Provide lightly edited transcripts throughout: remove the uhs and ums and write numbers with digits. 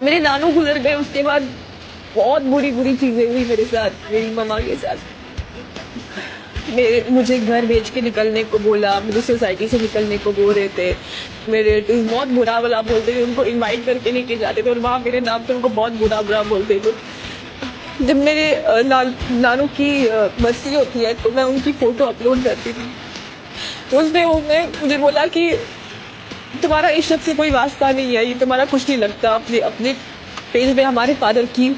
मेरे नानू गुजर गए, उसके बाद बहुत बुरी-बुरी चीज़ें हुई मेरे साथ, मेरी मम्मा के साथ। मेरे मुझे घर भेज के निकलने को बोला, मुझे सोसाइटी से निकलने को बोल रहे थे। मेरे रिलेटिव्स बहुत बुरा-भला बोलते थे, उनको इनवाइट करके लेके जाते थे और वहाँ मेरे नाम पे उनको बहुत बुरा-बुरा बोलते थे। जब मेरे नानू की बरसी होती है, तो मैं उनकी फ़ोटो अपलोड करती थी। उसमें उन्होंने मुझे बोला कि तुम्हारा इस शख़्स से कोई वास्ता नहीं है, ये तुम्हारा कुछ नहीं लगता, अपने अपने पेज पे हमारे फादर की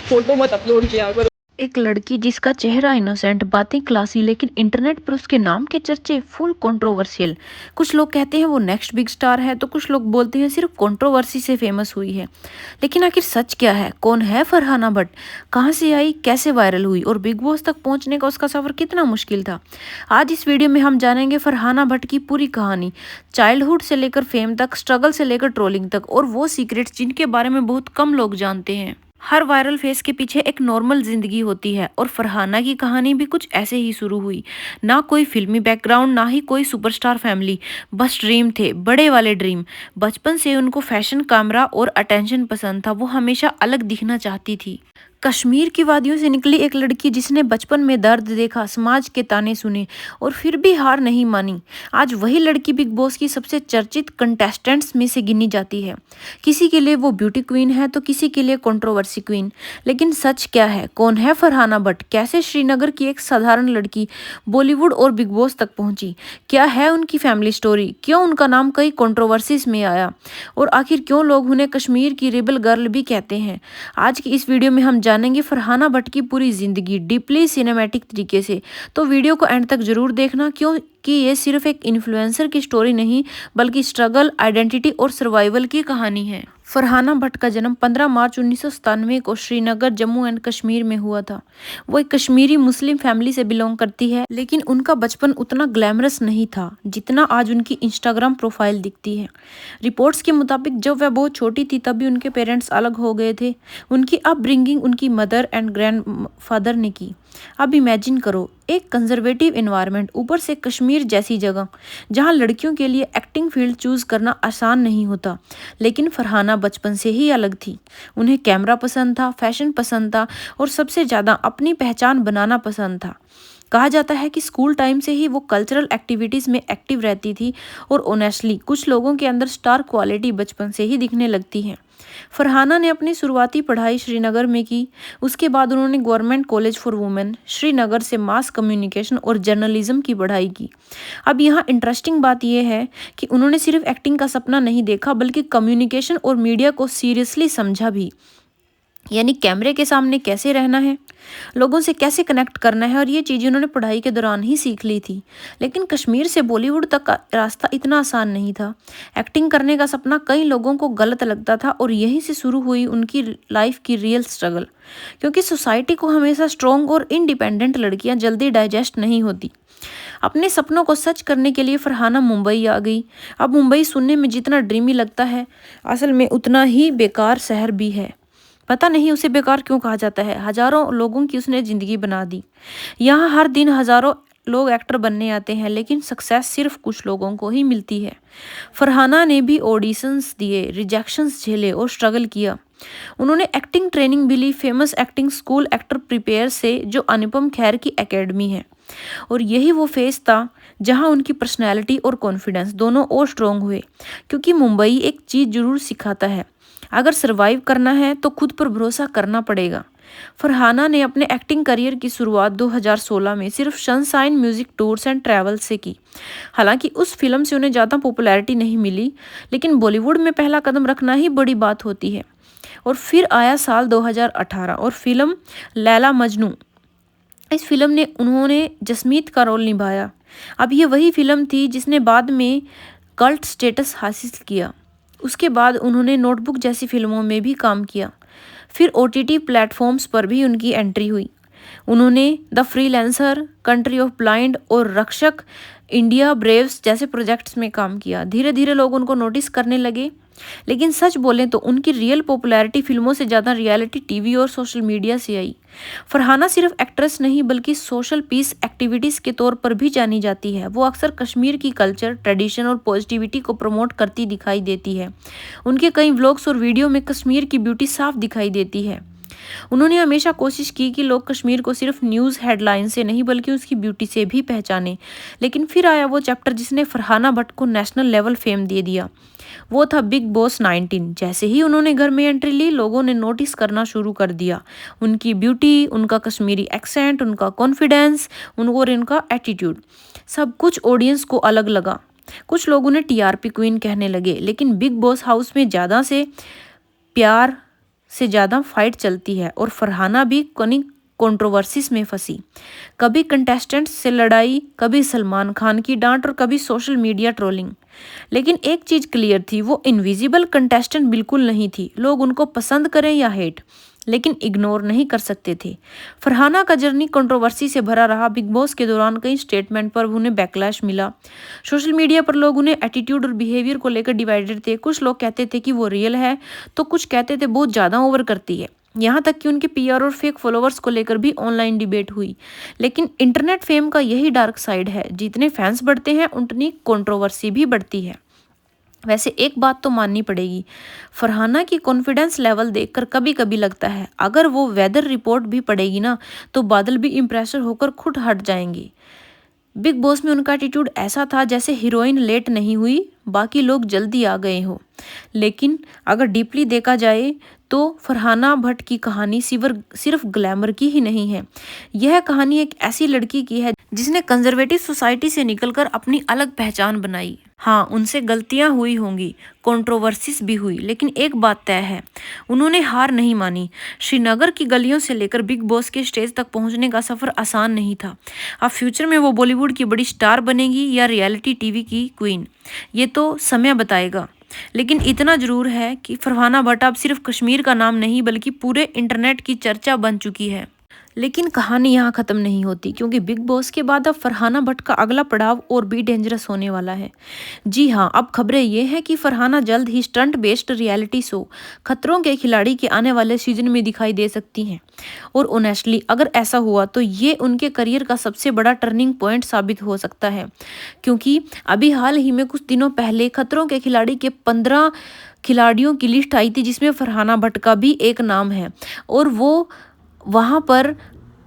फ़ोटो मत अपलोड किया करो। एक लड़की जिसका चेहरा इनोसेंट, बातें क्लासी, लेकिन इंटरनेट पर उसके नाम के चर्चे फुल कंट्रोवर्शियल। कुछ लोग कहते हैं वो नेक्स्ट बिग स्टार है, तो कुछ लोग बोलते हैं सिर्फ कंट्रोवर्सी से फेमस हुई है। लेकिन आखिर सच क्या है? कौन है फरहाना भट्ट? कहाँ से आई, कैसे वायरल हुई और बिग बॉस तक पहुंचने का उसका सफर कितना मुश्किल था? आज इस वीडियो में हम जानेंगे फरहाना भट्ट की पूरी कहानी, चाइल्डहुड से लेकर फेम तक, स्ट्रगल से लेकर ट्रोलिंग तक, और वो सीक्रेट्स जिनके बारे में बहुत कम लोग जानते हैं। हर वायरल फेस के पीछे एक नॉर्मल जिंदगी होती है, और फरहाना की कहानी भी कुछ ऐसे ही शुरू हुई। ना कोई फिल्मी बैकग्राउंड, ना ही कोई सुपरस्टार फैमिली, बस ड्रीम थे, बड़े वाले ड्रीम। बचपन से उनको फैशन, कैमरा और अटेंशन पसंद था। वो हमेशा अलग दिखना चाहती थी। कश्मीर की वादियों से निकली एक लड़की जिसने बचपन में दर्द देखा, समाज के ताने सुने और फिर भी हार नहीं मानी। आज वही लड़की बिग बॉस की सबसे चर्चित कंटेस्टेंट्स में से गिनी जाती है। किसी के लिए वो ब्यूटी क्वीन है, तो किसी के लिए कंट्रोवर्सी क्वीन। लेकिन सच क्या है? कौन है फरहाना भट्ट? कैसे श्रीनगर की एक साधारण लड़की बॉलीवुड और बिग बॉस तक पहुंची? क्या है उनकी फैमिली स्टोरी? क्यों उनका नाम कई कंट्रोवर्सीज में आया? और आखिर क्यों लोग उन्हें कश्मीर की रेबल गर्ल भी कहते हैं? आज की इस वीडियो में हम जानेंगे फरहाना भट्ट की पूरी जिंदगी डीपली सिनेमैटिक तरीके से। तो वीडियो को एंड तक जरूर देखना, क्योंकि ये सिर्फ एक इन्फ्लुएंसर की स्टोरी नहीं, बल्कि स्ट्रगल, आइडेंटिटी और सर्वाइवल की कहानी है। फरहाना भट्ट का जन्म 15 मार्च 1997 को श्रीनगर, जम्मू एंड कश्मीर में हुआ था। वो एक कश्मीरी मुस्लिम फैमिली से बिलोंग करती है, लेकिन उनका बचपन उतना ग्लैमरस नहीं था जितना आज उनकी इंस्टाग्राम प्रोफाइल दिखती है। रिपोर्ट्स के मुताबिक जब वह बहुत छोटी थी तभी उनके पेरेंट्स अलग हो गए थे। उनकी अपब्रिंगिंग उनकी मदर एंड ग्रैंडफादर ने की। अब इमेजिन करो, एक कंजर्वेटिव एनवायरनमेंट, ऊपर से कश्मीर जैसी जगह जहां लड़कियों के लिए एक्टिंग फील्ड चूज करना आसान नहीं होता। लेकिन फरहाना बचपन से ही अलग थी। उन्हें कैमरा पसंद था, फैशन पसंद था और सबसे ज़्यादा अपनी पहचान बनाना पसंद था। कहा जाता है कि स्कूल टाइम से ही वो कल्चरल एक्टिविटीज़ में एक्टिव रहती थी, और ऑनेस्टली कुछ लोगों के अंदर स्टार क्वालिटी बचपन से ही दिखने लगती है। फरहाना ने अपनी शुरुआती पढ़ाई श्रीनगर में की। उसके बाद उन्होंने government college for women Srinagar से मास कम्युनिकेशन और जर्नलिज्म की पढ़ाई की। अब यहाँ इंटरेस्टिंग बात यह है कि उन्होंने सिर्फ एक्टिंग का सपना नहीं देखा, बल्कि कम्युनिकेशन और मीडिया को सीरियसली समझा भी। यानी कैमरे के सामने कैसे रहना है, लोगों से कैसे कनेक्ट करना है, और ये चीज़ें उन्होंने पढ़ाई के दौरान ही सीख ली थी। लेकिन कश्मीर से बॉलीवुड तक का रास्ता इतना आसान नहीं था। एक्टिंग करने का सपना कई लोगों को गलत लगता था, और यहीं से शुरू हुई उनकी लाइफ की रियल स्ट्रगल। क्योंकि सोसाइटी को हमेशा स्ट्रॉन्ग और इंडिपेंडेंट लड़कियां जल्दी डाइजेस्ट नहीं होती। अपने सपनों को सच करने के लिए फरहाना मुंबई आ गई। अब मुंबई सुनने में जितना ड्रीमी लगता है, असल में उतना ही बेकार शहर भी है। पता नहीं उसे बेकार क्यों कहा जाता है। हजारों लोगों की उसने जिंदगी बना दी। यहाँ हर दिन हजारों लोग एक्टर बनने आते हैं, लेकिन सक्सेस सिर्फ कुछ लोगों को ही मिलती है। फरहाना ने भी ऑडिशंस दिए, रिजेक्शंस झेले और स्ट्रगल किया। उन्होंने एक्टिंग ट्रेनिंग भी ली, famous acting school actor prepare से, जो अनुपम खेर की एकेडमी है। और यही वो फेज था जहां उनकी पर्सनैलिटी और कॉन्फिडेंस दोनों और स्ट्रॉन्ग हुए। क्योंकि मुंबई एक चीज़ जरूर सिखाता है, अगर सरवाइव करना है तो खुद पर भरोसा करना पड़ेगा। फरहाना ने अपने एक्टिंग करियर की शुरुआत 2016 में सिर्फ sunshine music tours and travel से की। हालांकि उस फिल्म से उन्हें ज़्यादा पॉपुलैरिटी नहीं मिली, लेकिन बॉलीवुड में पहला कदम रखना ही बड़ी बात होती है। और फिर आया साल 2018 और फिल्म लैला मजनू। इस फिल्म ने उन्होंने जसमीत का रोल निभाया। अब ये वही फिल्म थी जिसने बाद में कल्ट स्टेटस हासिल किया। उसके बाद उन्होंने नोटबुक जैसी फिल्मों में भी काम किया। फिर ओटीटी प्लेटफॉर्म्स पर भी उनकी एंट्री हुई। उन्होंने the freelancer, country of blind और रक्षक इंडिया ब्रेव्स जैसे प्रोजेक्ट्स में काम किया। धीरे धीरे लोग उनको नोटिस करने लगे। लेकिन सच बोलें तो उनकी रियल पॉपुलैरिटी फिल्मों से ज़्यादा रियलिटी टीवी और सोशल मीडिया से आई। फरहाना सिर्फ एक्ट्रेस नहीं बल्कि सोशल पीस एक्टिविटीज़ के तौर पर भी जानी जाती है। वो अक्सर कश्मीर की कल्चर, ट्रेडिशन और पॉजिटिविटी को प्रमोट करती दिखाई देती है। उनके कई व्लॉग्स और वीडियो में कश्मीर की ब्यूटी साफ दिखाई देती है। उन्होंने हमेशा कोशिश की कि लोग कश्मीर को सिर्फ न्यूज़ हेडलाइन से नहीं बल्कि उसकी ब्यूटी से भी पहचाने। लेकिन फिर आया वो चैप्टर जिसने फरहाना भट्ट को नेशनल लेवल फेम दे दिया। वो था बिग बॉस 19। जैसे ही उन्होंने घर में एंट्री ली, लोगों ने नोटिस करना शुरू कर दिया। उनकी ब्यूटी, उनका कश्मीरी एक्सेंट, उनका कॉन्फिडेंस, और उनका एटीट्यूड, सब कुछ ऑडियंस को अलग लगा। कुछ लोग उन्हें टीआरपी क्वीन कहने लगे। लेकिन बिग बॉस हाउस में ज़्यादा से प्यार से ज़्यादा फाइट चलती है और फरहाना भी कई कंट्रोवर्सीज में फंसी। कभी कंटेस्टेंट्स से लड़ाई, कभी सलमान खान की डांट और कभी सोशल मीडिया ट्रोलिंग। लेकिन एक चीज़ क्लियर थी, वो इनविजिबल कंटेस्टेंट बिल्कुल नहीं थी। लोग उनको पसंद करें या हेट, लेकिन इग्नोर नहीं कर सकते थे। फरहाना का जर्नी कंट्रोवर्सी से भरा रहा। बिग बॉस के दौरान कई स्टेटमेंट पर उन्हें बैकलैश मिला। सोशल मीडिया पर लोग उन्हें एटीट्यूड और बिहेवियर को लेकर डिवाइडेड थे। कुछ लोग कहते थे कि वो रियल है, तो कुछ कहते थे बहुत ज़्यादा ओवर करती है। यहाँ तक कि उनके पीआर और फेक फॉलोअर्स को लेकर भी ऑनलाइन डिबेट हुई। लेकिन इंटरनेट फेम का यही डार्क साइड है, जितने फैंस बढ़ते हैं उतनी कंट्रोवर्सी भी बढ़ती है। वैसे एक बात तो माननी पड़ेगी, फरहाना की कॉन्फिडेंस लेवल देखकर कभी कभी लगता है अगर वो वेदर रिपोर्ट भी पड़ेगी ना तो बादल भी इम्प्रेशर होकर खुद हट जाएंगे। बिग बॉस में उनका एटीट्यूड ऐसा था जैसे हीरोइन लेट नहीं हुई, बाकी लोग जल्दी आ गए हो। लेकिन अगर डीपली देखा जाए तो फरहाना भट्ट की कहानी सिर्फ ग्लैमर की ही नहीं है। यह कहानी एक ऐसी लड़की की है जिसने कंजर्वेटिव सोसाइटी से निकलकर अपनी अलग पहचान बनाई। हाँ, उनसे गलतियां हुई होंगी, कंट्रोवर्सीज भी हुई, लेकिन एक बात तय है, उन्होंने हार नहीं मानी। श्रीनगर की गलियों से लेकर बिग बॉस के स्टेज तक पहुंचने का सफर आसान नहीं था। अब फ्यूचर में वो बॉलीवुड की बड़ी स्टार बनेगी या रियलिटी टीवी की क्वीन, ये तो समय बताएगा। लेकिन इतना जरूर है कि फरहाना भट्ट अब सिर्फ कश्मीर का नाम नहीं बल्कि पूरे इंटरनेट की चर्चा बन चुकी है। लेकिन कहानी यहाँ खत्म नहीं होती, क्योंकि बिग बॉस के बाद अब फरहाना भट्ट का अगला पड़ाव और भी डेंजरस होने वाला है। जी हाँ, अब खबरें ये हैं कि फरहाना जल्द ही स्टंट बेस्ड रियलिटी शो खतरों के खिलाड़ी के आने वाले सीजन में दिखाई दे सकती हैं। और ऑनेस्टली अगर ऐसा हुआ तो ये उनके करियर का सबसे बड़ा टर्निंग पॉइंट साबित हो सकता है, क्योंकि अभी हाल ही में कुछ दिनों पहले खतरों के खिलाड़ी के 15 खिलाड़ियों की लिस्ट आई थी, जिसमें फरहाना भट्ट का भी एक नाम है। और वो वहाँ पर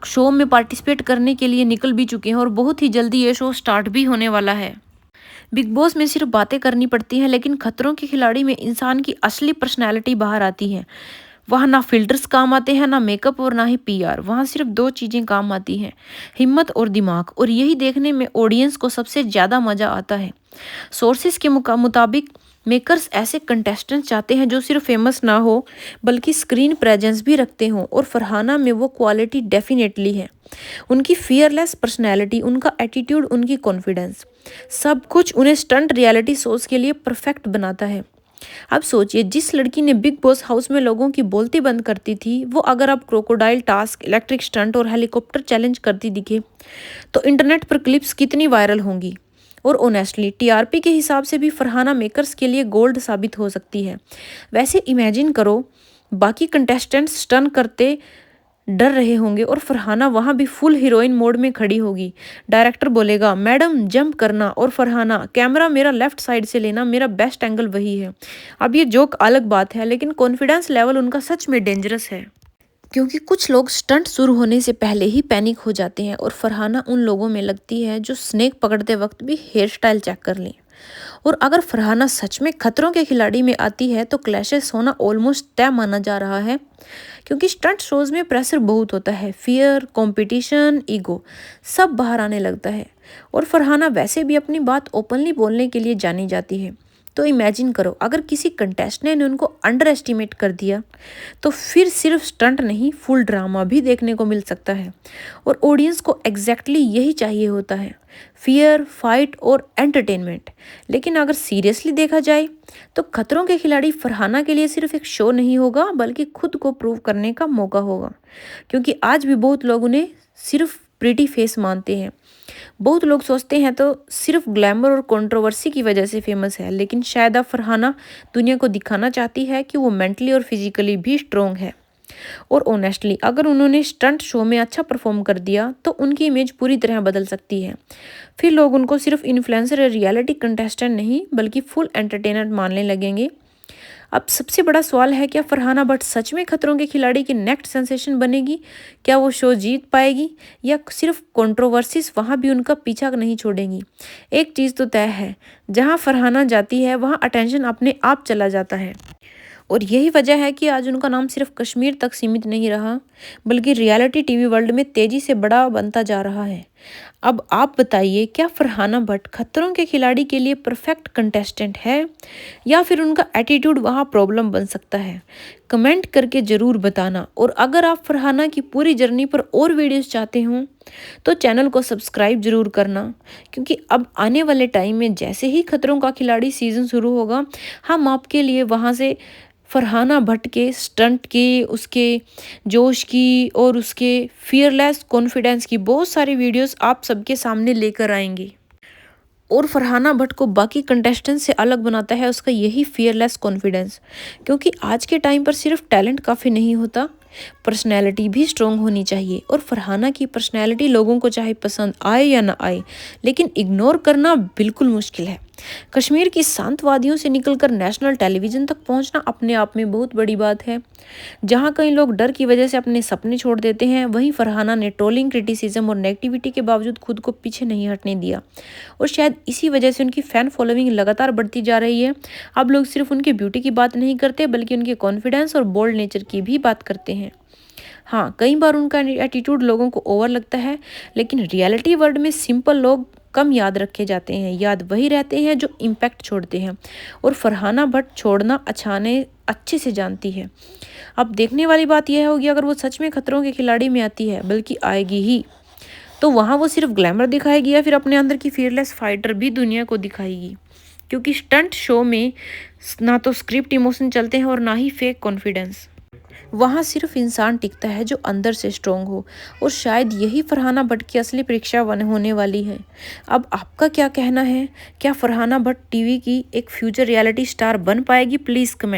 शो में पार्टिसिपेट करने के लिए निकल भी चुके हैं और बहुत ही जल्दी ये शो स्टार्ट भी होने वाला है। बिग बॉस में सिर्फ बातें करनी पड़ती हैं, लेकिन खतरों के खिलाड़ी में इंसान की असली पर्सनैलिटी बाहर आती है। वहाँ ना फिल्टर्स काम आते हैं, ना मेकअप और ना ही पीआर। वहाँ सिर्फ 2 चीज़ें काम आती हैं, हिम्मत और दिमाग। और यही देखने में ऑडियंस को सबसे ज़्यादा मज़ा आता है। सोर्सेज के मुताबिक मेकर्स ऐसे कंटेस्टेंट चाहते हैं जो सिर्फ फेमस ना हो बल्कि स्क्रीन प्रेजेंस भी रखते हों, और फरहाना में वो क्वालिटी डेफिनेटली है। उनकी फियरलेस पर्सनैलिटी, उनका एटीट्यूड, उनकी कॉन्फिडेंस, सब कुछ उन्हें स्टंट रियलिटी शोज के लिए परफेक्ट बनाता है। अब सोचिए, जिस लड़की ने बिग बॉस हाउस में लोगों की बोलती बंद करती थी, वो अगर अब क्रोकोडाइल टास्क, इलेक्ट्रिक स्टंट और हेलीकॉप्टर चैलेंज करती दिखे तो इंटरनेट पर क्लिप्स कितनी वायरल होंगी। और ऑनेस्टली टीआरपी के हिसाब से भी फरहाना मेकर्स के लिए गोल्ड साबित हो सकती है। वैसे इमेजिन करो, बाकी कंटेस्टेंट्स स्टन करते डर रहे होंगे और फरहाना वहाँ भी फुल हीरोइन मोड में खड़ी होगी। डायरेक्टर बोलेगा मैडम जंप करना, और फरहाना कैमरा मेरा लेफ्ट साइड से लेना, मेरा बेस्ट एंगल वही है। अब ये जोक अलग बात है, लेकिन कॉन्फिडेंस लेवल उनका सच में डेंजरस है, क्योंकि कुछ लोग स्टंट शुरू होने से पहले ही पैनिक हो जाते हैं और फरहाना उन लोगों में लगती है जो स्नेक पकड़ते वक्त भी हेयर स्टाइल चेक कर लें। और अगर फरहाना सच में खतरों के खिलाड़ी में आती है तो क्लैशेस होना ऑलमोस्ट तय माना जा रहा है, क्योंकि स्टंट शोज में प्रेशर बहुत होता है, फियर, कंपटीशन, ईगो सब बाहर आने लगता है। और फरहाना वैसे भी अपनी बात ओपनली बोलने के लिए जानी जाती है। तो इमेजिन करो, अगर किसी कंटेस्टेंट ने उनको अंडर एस्टिमेट कर दिया तो फिर सिर्फ स्टंट नहीं, फुल ड्रामा भी देखने को मिल सकता है। और ऑडियंस को एग्जैक्टली यही चाहिए होता है, फियर, फाइट और एंटरटेनमेंट। लेकिन अगर सीरियसली देखा जाए तो खतरों के खिलाड़ी फरहाना के लिए सिर्फ एक शो नहीं होगा बल्कि खुद को प्रूव करने का मौका होगा, क्योंकि आज भी बहुत लोग उन्हें सिर्फ प्रिटी फेस मानते हैं। बहुत लोग सोचते हैं तो सिर्फ ग्लैमर और कंट्रोवर्सी की वजह से फेमस है, लेकिन शायद अब फरहाना दुनिया को दिखाना चाहती है कि वो मेंटली और फिजिकली भी स्ट्रोंग है। और ऑनेस्टली अगर उन्होंने स्टंट शो में अच्छा परफॉर्म कर दिया तो उनकी इमेज पूरी तरह बदल सकती है। फिर लोग उनको सिर्फ इन्फ्लुएंसर या रियलिटी कंटेस्टेंट नहीं बल्कि फुल एंटरटेनर मानने लगेंगे। अब सबसे बड़ा सवाल है, क्या फरहाना भट्ट सच में खतरों के खिलाड़ी की नेक्स्ट सेंसेशन बनेगी? क्या वो शो जीत पाएगी या सिर्फ कंट्रोवर्सीज वहाँ भी उनका पीछा नहीं छोड़ेंगी? एक चीज़ तो तय है, जहाँ फरहाना जाती है वहाँ अटेंशन अपने आप चला जाता है। और यही वजह है कि आज उनका नाम सिर्फ कश्मीर तक सीमित नहीं रहा बल्कि रियलिटी टीवी वर्ल्ड में तेजी से बड़ा बनता जा रहा है। अब आप बताइए, क्या फरहाना भट्ट खतरों के खिलाड़ी के लिए परफेक्ट कंटेस्टेंट है या फिर उनका एटीट्यूड वहाँ प्रॉब्लम बन सकता है? कमेंट करके ज़रूर बताना। और अगर आप फरहाना की पूरी जर्नी पर और वीडियोस चाहते हो तो चैनल को सब्सक्राइब जरूर करना, क्योंकि अब आने वाले टाइम में जैसे ही खतरों का खिलाड़ी सीजन शुरू होगा हम आपके लिए वहाँ से फरहाना भट्ट के स्टंट की, उसके जोश की और उसके फियरलेस कॉन्फिडेंस की बहुत सारी वीडियोस आप सबके सामने लेकर आएंगे। और फरहाना भट्ट को बाकी कंटेस्टेंट से अलग बनाता है उसका यही फियरलेस कॉन्फिडेंस, क्योंकि आज के टाइम पर सिर्फ टैलेंट काफ़ी नहीं होता, पर्सनैलिटी भी स्ट्रॉन्ग होनी चाहिए। और फरहाना की पर्सनैलिटी लोगों को चाहे पसंद आए या ना आए लेकिन इग्नोर करना बिल्कुल मुश्किल है। कश्मीर की शांत वादियों से निकलकर नेशनल टेलीविज़न तक पहुंचना अपने आप में बहुत बड़ी बात है। जहां कई लोग डर की वजह से अपने सपने छोड़ देते हैं, वहीं फरहाना ने ट्रोलिंग, क्रिटिसिज्म और नेगेटिविटी के बावजूद खुद को पीछे नहीं हटने दिया। और शायद इसी वजह से उनकी फ़ैन फॉलोइंग लगातार बढ़ती जा रही है। अब लोग सिर्फ उनकी ब्यूटी की बात नहीं करते बल्कि उनके कॉन्फिडेंस और बोल्ड नेचर की भी बात करते हैं। हाँ, कई बार उनका एटीट्यूड लोगों को ओवर लगता है, लेकिन रियलिटी वर्ल्ड में सिंपल लोग कम याद रखे जाते हैं, याद वही रहते हैं जो इम्पैक्ट छोड़ते हैं। और फरहाना भट्ट छोड़ना अचाने अच्छे से जानती है। अब देखने वाली बात यह होगी, अगर वो सच में खतरों के खिलाड़ी में आती है, बल्कि आएगी ही, तो वहाँ वो सिर्फ ग्लैमर दिखाएगी या फिर अपने अंदर की फियरलेस फाइटर भी दुनिया को दिखाएगी। क्योंकि स्टंट शो में ना तो स्क्रिप्ट इमोशन चलते हैं और ना ही फेक कॉन्फिडेंस। वहाँ सिर्फ इंसान टिकता है जो अंदर से स्ट्रोंग हो। और शायद यही फरहाना भट्ट की असली परीक्षा होने वाली है। अब आपका क्या कहना है? क्या फरहाना भट्ट टीवी की एक फ्यूचर रियलिटी स्टार बन पाएगी? Please comment.